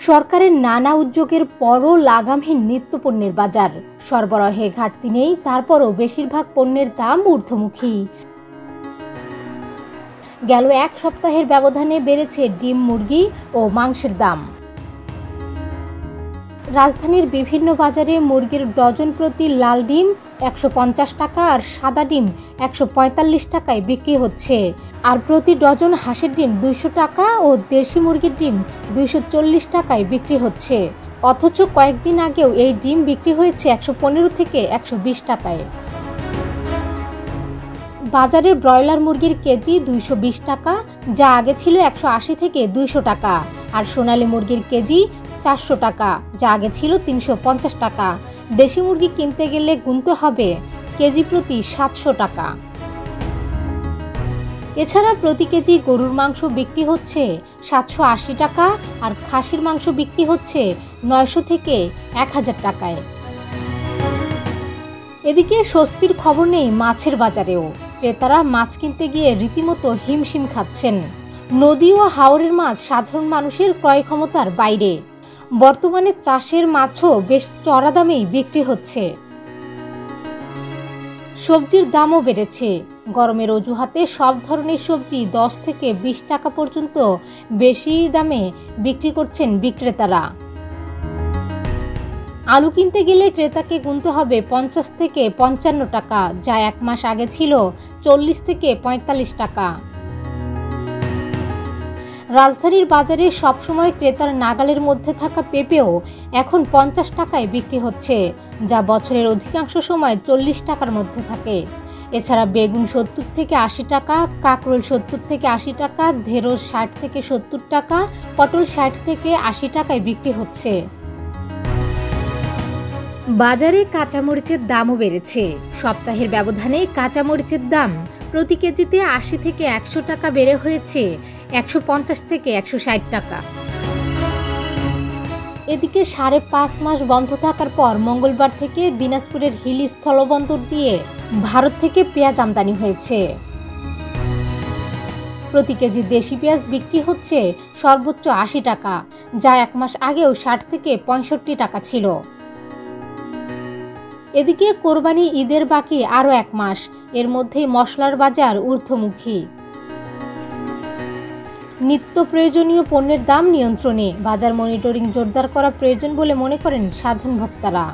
সরকারের নানা উদ্যোগের পরও লাগামহীন নিত্যপণ্যের বাজার। সরবরাহে ঘাটতি নেই, তারপরও বেশিরভাগ পণ্যের দাম ঊর্ধ্বমুখী। গেল এক সপ্তাহের ব্যবধানে বেড়েছে ডিম, মুরগি ও মাংসের দাম। রাজধানীর বিভিন্ন বাজারে মুরগির ডজন প্রতি লাল ডিম 150 টাকা আর সাদা ডিম 145 টাকায় বিক্রি হচ্ছে, আর প্রতি ডজন হাঁসের ডিম 200 টাকা ও দেশি মুরগির ডিম 240 টাকায় বিক্রি হচ্ছে। অথচ কয়েকদিন আগেও এই ডিম বিক্রি হয়েছে 115 থেকে 120 টাকায়। বাজারে ব্রয়লার মুরগির কেজি 220 টাকা, যা আগে ছিল 180 থেকে 200 টাকা, আর সোনালী মুরগির কেজি 400 টাকা, যা আগে ছিল 350 টাকা। দেশি মুরগি কিনতে গেলে গুনতে হবে কেজি প্রতি 700 টাকা। এছাড়া প্রতি কেজি গরুর মাংস বিক্রি হচ্ছে 780 টাকা, আর খাসির মাংস বিক্রি হচ্ছে 900 থেকে 1000 টাকায়। এদিকে স্বস্তির খবর নেই মাছের বাজারেও। ক্রেতারা মাছ কিনতে গিয়ে রীতিমতো হিমশিম খাচ্ছেন। নদী ও হাওরের মাছ সাধারণ মানুষের ক্রয় ক্ষমতার বাইরে। বর্তমানে চাষের মাছও বেশ চড়া দামেই বিক্রি হচ্ছে। সবজির দামও বেড়েছে। গরমের অজুহাতে সব ধরনের সবজি 10 থেকে 20 টাকা পর্যন্ত বেশি দামে বিক্রি করছেন বিক্রেতারা। আলু কিনতে গেলে ক্রেতাকে গুনতে হবে 50 থেকে 55 টাকা, যা এক মাস আগে ছিল 40 থেকে 45 টাকা। রাজধানীর বাজারে সবসময় ক্রেতার নাগালের মধ্যে থাকা পেঁপেও এখন 50 টাকায় বিক্রি হচ্ছে, যা বছরের অধিকাংশ সময় 40 টাকার মধ্যে থাকে। এছাড়া বেগুন 70 থেকে 80 টাকা, কাঁকরোল 70 থেকে 80 টাকা, ঢেঁড়স 60 থেকে 70 টাকা, পটল 60 থেকে 80 টাকায় বিক্রি হচ্ছে। বাজারে কাঁচামরিচের দামও বেড়েছে। সপ্তাহের ব্যবধানে কাঁচামরিচের দাম প্রতি কেজিতে 80 থেকে 100 টাকা বেড়ে হয়েছে 150 থেকে 160 টাকা। এদিকে 5.5 মাস বন্ধ থাকার পর মঙ্গলবার থেকে দিনাজপুরের হিলি স্থলবন্দর দিয়ে ভারত থেকে পেঁয়াজ আমদানি হয়েছে। প্রতি কেজি দেশি পেঁয়াজ বিক্রি হচ্ছে সর্বোচ্চ 80 টাকা, যা এক মাস আগেও 60 থেকে 65 টাকা ছিল। এদিকে কোরবানি ঈদের বাকি আরও এক মাস, এর মধ্যেই মশলার বাজার ঊর্ধ্বমুখী। নিত্য প্রয়োজনীয় পণ্যের দাম নিয়ন্ত্রণে বাজার মনিটরিং জোরদার করা প্রয়োজন বলে মনে করেন সাধারণ ভোক্তারা।